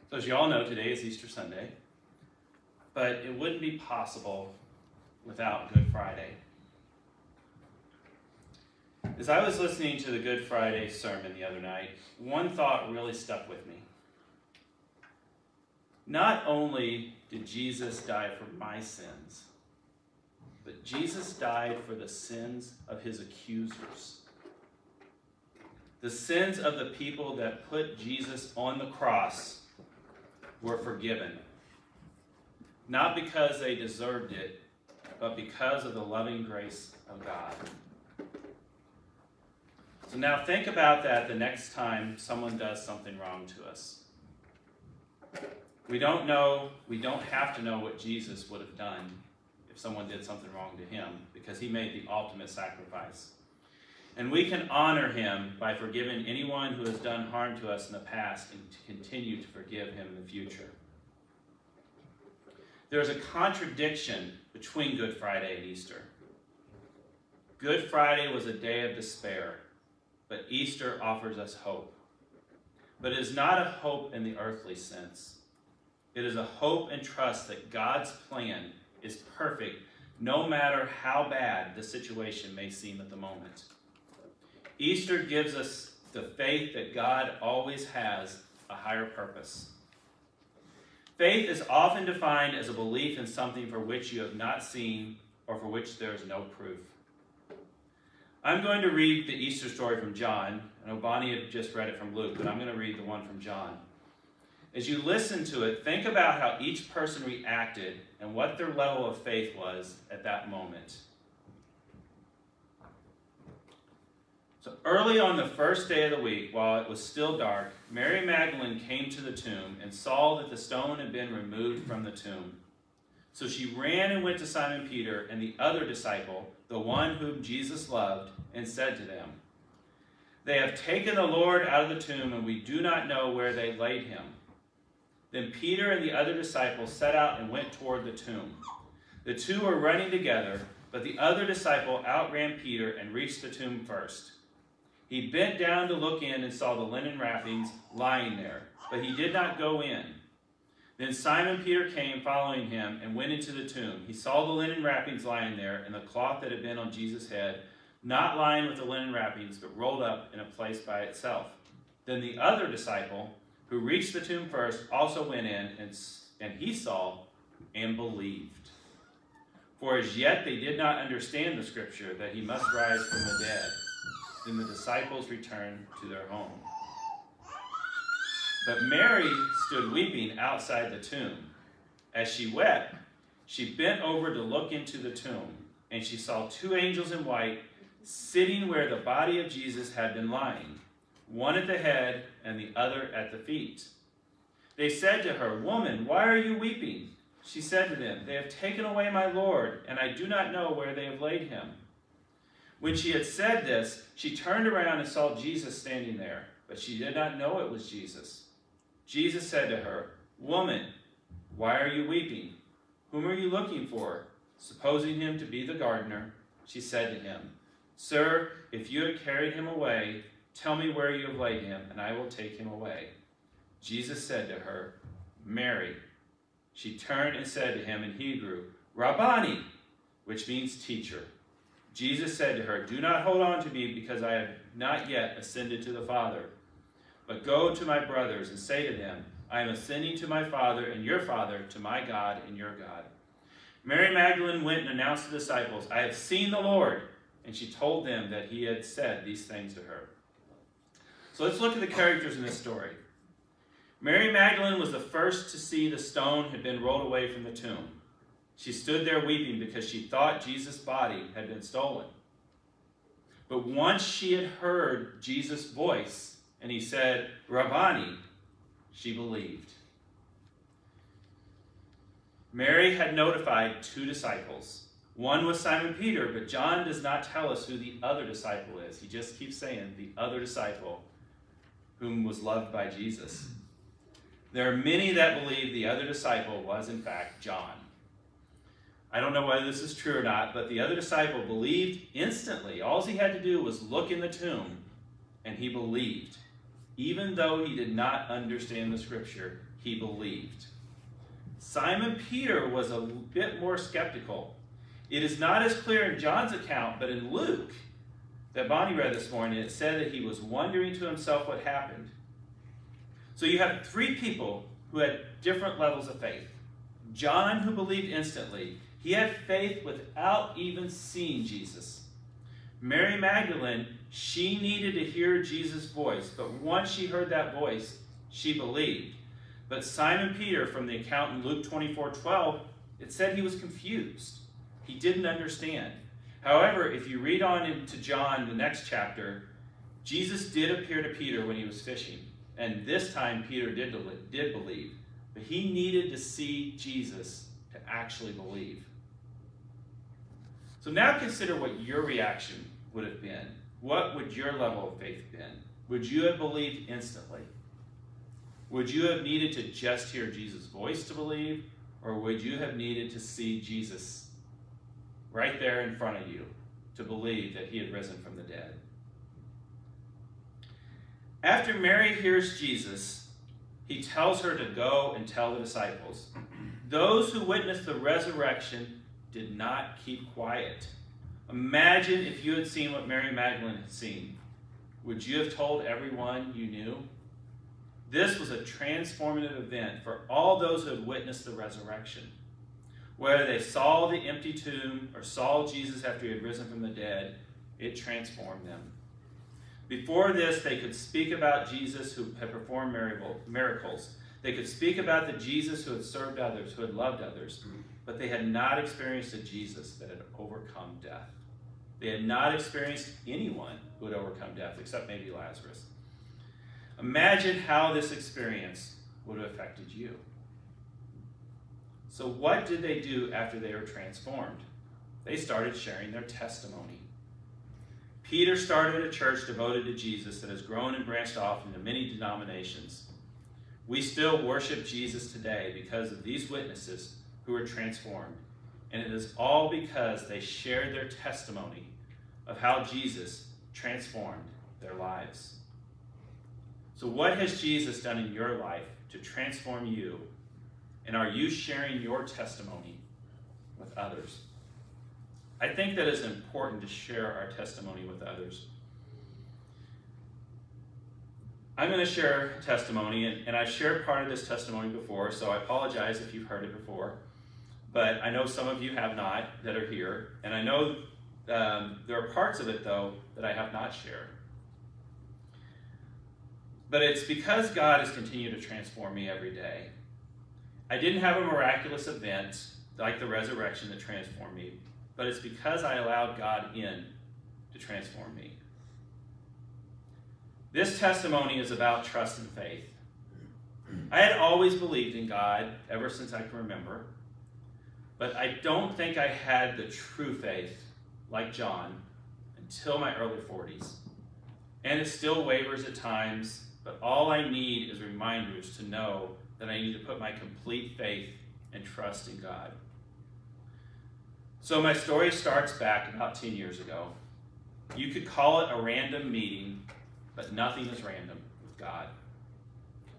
So as you all know, today is Easter Sunday, but it wouldn't be possible without Good Friday. As I was listening to the Good Friday sermon the other night, one thought really stuck with me. Not only did Jesus die for my sins, but Jesus died for the sins of his accusers. The sins of the people that put Jesus on the cross were forgiven. Not because they deserved it, but because of the loving grace of God. So now think about that the next time someone does something wrong to us. We don't have to know what Jesus would have done if someone did something wrong to him, because he made the ultimate sacrifice. And we can honor him by forgiving anyone who has done harm to us in the past and to continue to forgive him in the future. There's a contradiction between Good Friday and Easter. Good Friday was a day of despair, but Easter offers us hope. But it is not a hope in the earthly sense. It is a hope and trust that God's plan is perfect, no matter how bad the situation may seem at the moment. Easter gives us the faith that God always has a higher purpose. Faith is often defined as a belief in something for which you have not seen or for which there is no proof. I'm going to read the Easter story from John. I know Bonnie had just read it from Luke, but I'm going to read the one from John. As you listen to it, think about how each person reacted and what their level of faith was at that moment. So early on the first day of the week, while it was still dark, Mary Magdalene came to the tomb and saw that the stone had been removed from the tomb. So she ran and went to Simon Peter and the other disciple, the one whom Jesus loved, and said to them, "They have taken the Lord out of the tomb, and we do not know where they laid him." Then Peter and the other disciple set out and went toward the tomb. The two were running together, but the other disciple outran Peter and reached the tomb first. He bent down to look in and saw the linen wrappings lying there, but he did not go in. Then Simon Peter came following him and went into the tomb. He saw the linen wrappings lying there and the cloth that had been on Jesus' head, not lying with the linen wrappings, but rolled up in a place by itself. Then the other disciple, who reached the tomb first, also went in, and he saw and believed. For as yet they did not understand the scripture that he must rise from the dead. Then the disciples returned to their home. But Mary stood weeping outside the tomb. As she wept, she bent over to look into the tomb, and she saw two angels in white sitting where the body of Jesus had been lying, one at the head and the other at the feet. They said to her, "Woman, why are you weeping?" She said to them, "They have taken away my Lord, and I do not know where they have laid him." When she had said this, she turned around and saw Jesus standing there, but she did not know it was Jesus. Jesus said to her, "Woman, why are you weeping? Whom are you looking for?" Supposing him to be the gardener, she said to him, "Sir, if you have carried him away, tell me where you have laid him, and I will take him away." Jesus said to her, "Mary." She turned and said to him in Hebrew, "Rabbani," which means teacher. Jesus said to her, "Do not hold on to me, because I have not yet ascended to the Father. But go to my brothers and say to them, I am ascending to my Father and your Father, to my God and your God." Mary Magdalene went and announced to the disciples, "I have seen the Lord." And she told them that he had said these things to her. So let's look at the characters in this story. Mary Magdalene was the first to see the stone had been rolled away from the tomb. She stood there weeping because she thought Jesus' body had been stolen. But once she had heard Jesus' voice and he said, "Rabbani," she believed. Mary had notified two disciples. One was Simon Peter, but John does not tell us who the other disciple is. He just keeps saying the other disciple whom was loved by Jesus. There are many that believe the other disciple was in fact John. I don't know whether this is true or not, but the other disciple believed instantly. All he had to do was look in the tomb, and he believed. Even though he did not understand the scripture, he believed. Simon Peter was a bit more skeptical. It is not as clear in John's account, but in Luke, that Bonnie read this morning, it said that he was wondering to himself what happened. So you have three people who had different levels of faith. John, who believed instantly. He had faith without even seeing Jesus. Mary Magdalene, she needed to hear Jesus' voice, but once she heard that voice, she believed. But Simon Peter, from the account in Luke 24:12, it said he was confused. He didn't understand. However, if you read on into John, the next chapter, Jesus did appear to Peter when he was fishing. And this time Peter did believe. But he needed to see Jesus to actually believe. So now consider what your reaction would have been. What would your level of faith have been? Would you have believed instantly? Would you have needed to just hear Jesus' voice to believe? Or would you have needed to see Jesus right there in front of you to believe that he had risen from the dead? After Mary hears Jesus, he tells her to go and tell the disciples. Those who witnessed the resurrection did not keep quiet. Imagine if you had seen what Mary Magdalene had seen. Would you have told everyone you knew? This was a transformative event for all those who had witnessed the resurrection. Whether they saw the empty tomb or saw Jesus after he had risen from the dead, it transformed them. Before this, they could speak about Jesus who had performed miracles. They could speak about the Jesus who had served others, who had loved others, but they had not experienced a Jesus that had overcome death. They had not experienced anyone who had overcome death, except maybe Lazarus. Imagine how this experience would have affected you. So what did they do after they were transformed? They started sharing their testimony. Peter started a church devoted to Jesus that has grown and branched off into many denominations. We still worship Jesus today because of these witnesses who were transformed. And it is all because they shared their testimony of how Jesus transformed their lives. So what has Jesus done in your life to transform you? And are you sharing your testimony with others? I think that it's important to share our testimony with others. I'm going to share testimony, and I've shared part of this testimony before, so I apologize if you've heard it before. But I know some of you have not that are here, and I know there are parts of it, though, that I have not shared. But it's because God has continued to transform me every day. I didn't have a miraculous event like the resurrection that transformed me, but it's because I allowed God in to transform me. This testimony is about trust and faith. I had always believed in God ever since I can remember, but I don't think I had the true faith like John until my early 40s. And it still wavers at times, but all I need is reminders to know that I need to put my complete faith and trust in God. So my story starts back about 10 years ago. You could call it a random meeting, but nothing is random with God.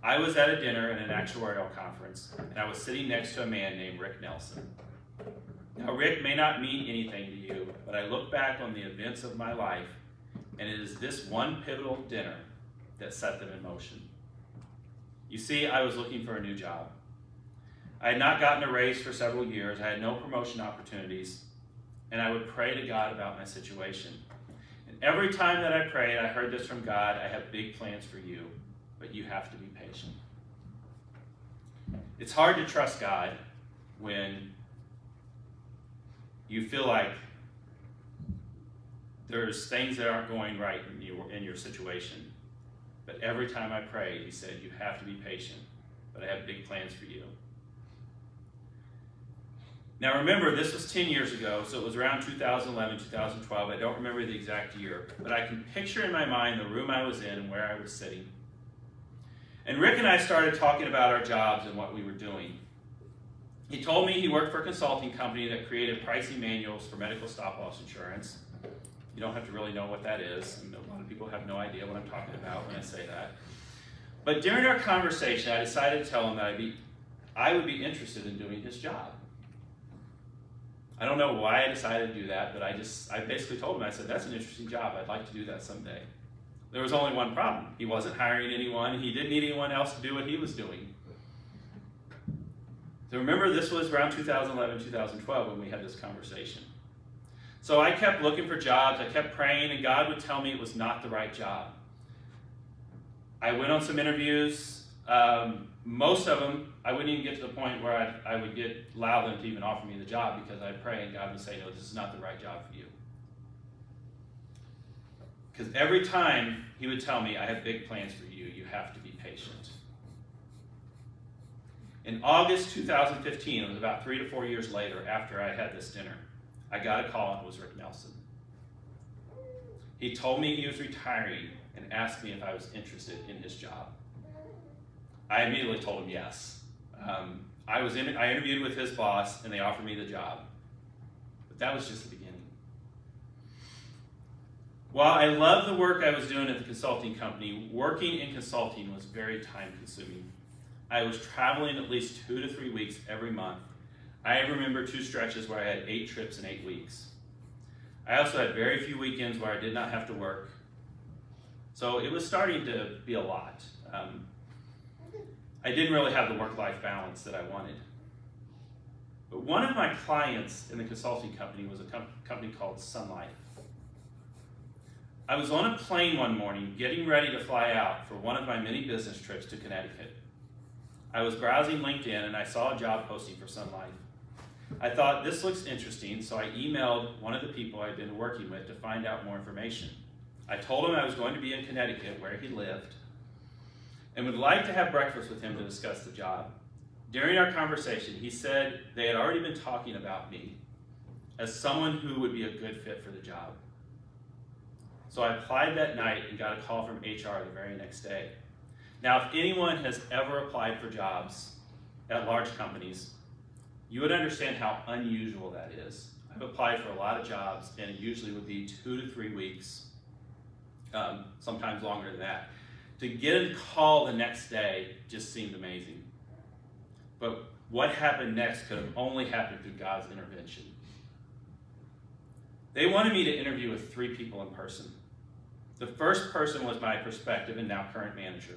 I was at a dinner at an actuarial conference, and I was sitting next to a man named Rick Nelson. Now, Rick may not mean anything to you, but I look back on the events of my life, and it is this one pivotal dinner that set them in motion. You see, I was looking for a new job. I had not gotten a raise for several years. I had no promotion opportunities, and I would pray to God about my situation. And every time that I prayed, I heard this from God: I have big plans for you, but you have to be patient. It's hard to trust God when you feel like there's things that aren't going right in your situation. But every time I prayed, he said, you have to be patient, but I have big plans for you. Now remember, this was 10 years ago, so it was around 2011, 2012. I don't remember the exact year, but I can picture in my mind the room I was in and where I was sitting. And Rick and I started talking about our jobs and what we were doing. He told me he worked for a consulting company that created pricing manuals for medical stop-loss insurance. You don't have to really know what that is, and a lot of people have no idea what I'm talking about when I say that. But during our conversation, I decided to tell him that I would be interested in doing his job. I don't know why I decided to do that, but I basically told him, I said, that's an interesting job. I'd like to do that someday. There was only one problem. He wasn't hiring anyone. He didn't need anyone else to do what he was doing. So remember, this was around 2011, 2012 when we had this conversation. So I kept looking for jobs. I kept praying, and God would tell me it was not the right job. I went on some interviews. Most of them, I wouldn't even get to the point where I would allow them to even offer me the job, because I'd pray and God would say, no, this is not the right job for you. Because every time he would tell me, I have big plans for you, you have to be patient. In August 2015, it was about 3 to 4 years later after I had this dinner, I got a call, and it was Rick Nelson. He told me he was retiring and asked me if I was interested in his job. I immediately told him yes. I interviewed with his boss, and they offered me the job. But that was just the beginning. While I loved the work I was doing at the consulting company, working in consulting was very time-consuming. I was traveling at least 2 to 3 weeks every month. I remember 2 stretches where I had 8 trips in 8 weeks. I also had very few weekends where I did not have to work. So it was starting to be a lot. I didn't really have the work-life balance that I wanted. But one of my clients in the consulting company was a company called Sun Life. I was on a plane one morning getting ready to fly out for one of my many business trips to Connecticut. I was browsing LinkedIn and I saw a job posting for Sun Life. I thought, this looks interesting, so I emailed one of the people I'd been working with to find out more information. I told him I was going to be in Connecticut, where he lived, and would like to have breakfast with him to discuss the job. During our conversation, he said they had already been talking about me as someone who would be a good fit for the job. So I applied that night and got a call from HR the very next day. Now, if anyone has ever applied for jobs at large companies, you would understand how unusual that is. I've applied for a lot of jobs, and it usually would be 2 to 3 weeks, sometimes longer than that. To get a call the next day just seemed amazing. But what happened next could have only happened through God's intervention. They wanted me to interview with 3 people in person. The first person was my prospective and now current manager.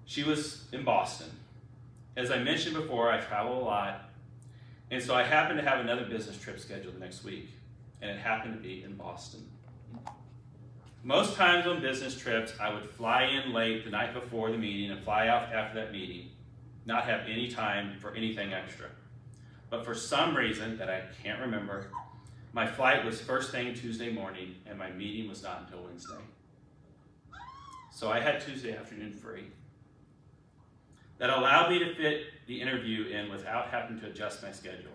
She was in Boston. As I mentioned before, I travel a lot, and so I happened to have another business trip scheduled next week, and it happened to be in Boston. Most times on business trips, I would fly in late the night before the meeting and fly out after that meeting, not have any time for anything extra. But for some reason that I can't remember, my flight was first thing Tuesday morning, and my meeting was not until Wednesday. So I had Tuesday afternoon free. That allowed me to fit the interview in without having to adjust my schedule.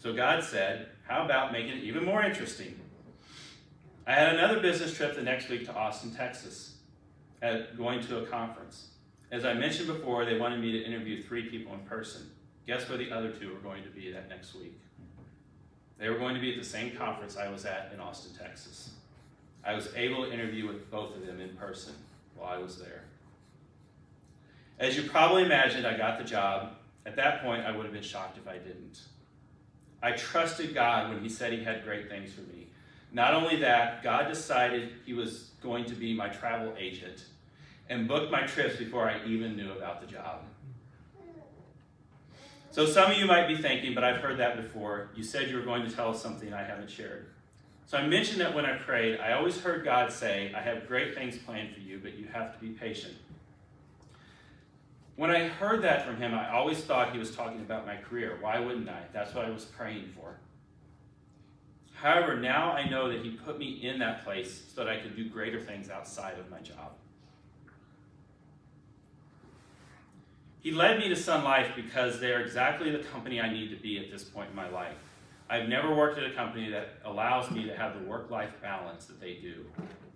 So God said, how about making it even more interesting? I had another business trip the next week to Austin, Texas, going to a conference. As I mentioned before, they wanted me to interview 3 people in person. Guess where the other 2 were going to be that next week? They were going to be at the same conference I was at in Austin, Texas. I was able to interview with both of them in person while I was there. As you probably imagined, I got the job. At that point, I would have been shocked if I didn't. I trusted God when he said he had great things for me. Not only that, God decided he was going to be my travel agent and booked my trips before I even knew about the job. So some of you might be thinking, but I've heard that before. You said you were going to tell us something I haven't shared. So I mentioned that when I prayed, I always heard God say, I have great things planned for you, but you have to be patient. When I heard that from him, I always thought he was talking about my career. Why wouldn't I? That's what I was praying for. However, now I know that he put me in that place so that I could do greater things outside of my job. He led me to Sun Life because they are exactly the company I need to be at this point in my life. I've never worked at a company that allows me to have the work-life balance that they do.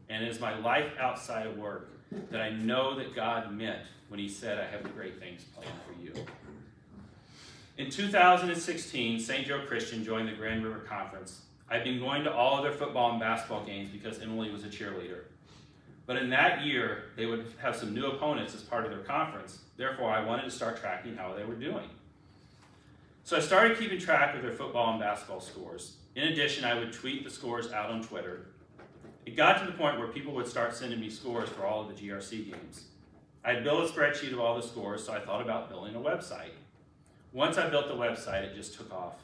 And it is my life outside of work that I know that God meant when he said, I have great things planned for you. In 2016, St. Joe Christian joined the Grand River Conference. I'd been going to all of their football and basketball games because Emily was a cheerleader. But in that year, they would have some new opponents as part of their conference. Therefore, I wanted to start tracking how they were doing. So I started keeping track of their football and basketball scores. In addition, I would tweet the scores out on Twitter. It got to the point where people would start sending me scores for all of the GRC games. I'd build a spreadsheet of all the scores, so I thought about building a website. Once I built the website, it just took off.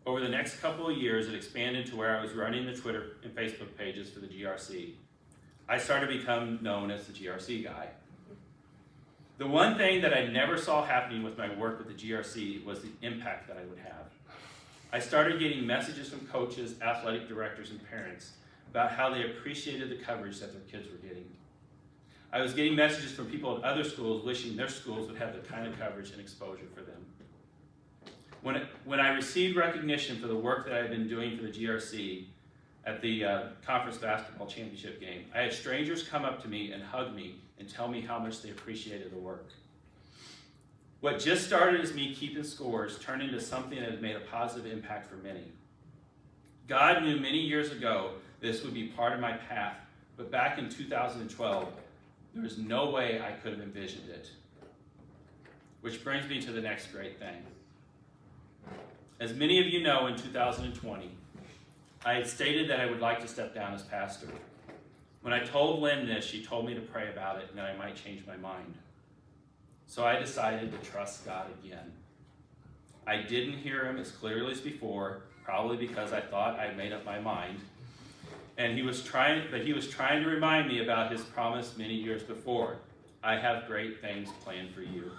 Over the next couple of years, it expanded to where I was running the Twitter and Facebook pages for the GRC. I started to become known as the GRC guy. The one thing that I never saw happening with my work with the GRC was the impact that I would have. I started getting messages from coaches, athletic directors, and parents about how they appreciated the coverage that their kids were getting. I was getting messages from people at other schools wishing their schools would have the kind of coverage and exposure for them. When I received recognition for the work that I had been doing for the GRC at the conference basketball championship game, I had strangers come up to me and hug me and tell me how much they appreciated the work. What just started as me keeping scores turned into something that has made a positive impact for many. God knew many years ago this would be part of my path, but back in 2012, there was no way I could have envisioned it. Which brings me to the next great thing. As many of you know, in 2020, I had stated that I would like to step down as pastor. When I told Lynn this, she told me to pray about it and that I might change my mind. So I decided to trust God again. I didn't hear him as clearly as before, probably because I thought I made up my mind. And he was trying to remind me about his promise many years before. I have great things planned for you.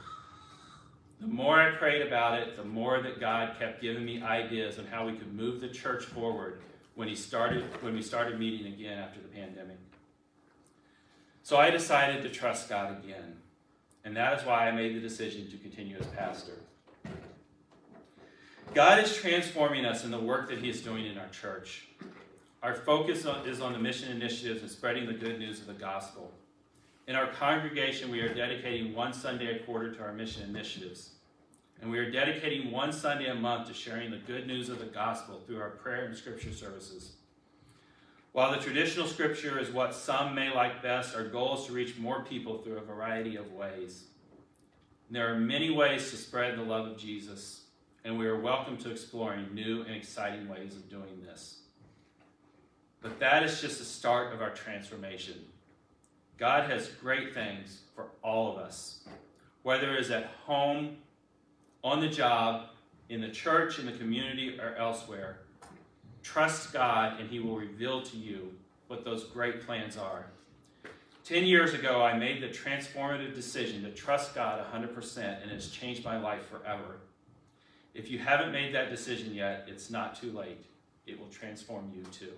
The more I prayed about it, the more that God kept giving me ideas on how we could move the church forward when we started meeting again after the pandemic. So I decided to trust God again. And that is why I made the decision to continue as pastor. God is transforming us in the work that he is doing in our church. Our focus is on the mission initiatives and spreading the good news of the gospel. In our congregation, we are dedicating one Sunday a quarter to our mission initiatives. And we are dedicating one Sunday a month to sharing the good news of the gospel through our prayer and scripture services. While the traditional scripture is what some may like best, our goal is to reach more people through a variety of ways. There are many ways to spread the love of Jesus, and we are welcome to exploring new and exciting ways of doing this. But that is just the start of our transformation. God has great things for all of us, whether it is at home, on the job, in the church, in the community, or elsewhere. Trust God and he will reveal to you what those great plans are. 10 years ago, I made the transformative decision to trust God 100%, and it's changed my life forever. If you haven't made that decision yet, it's not too late. It will transform you too.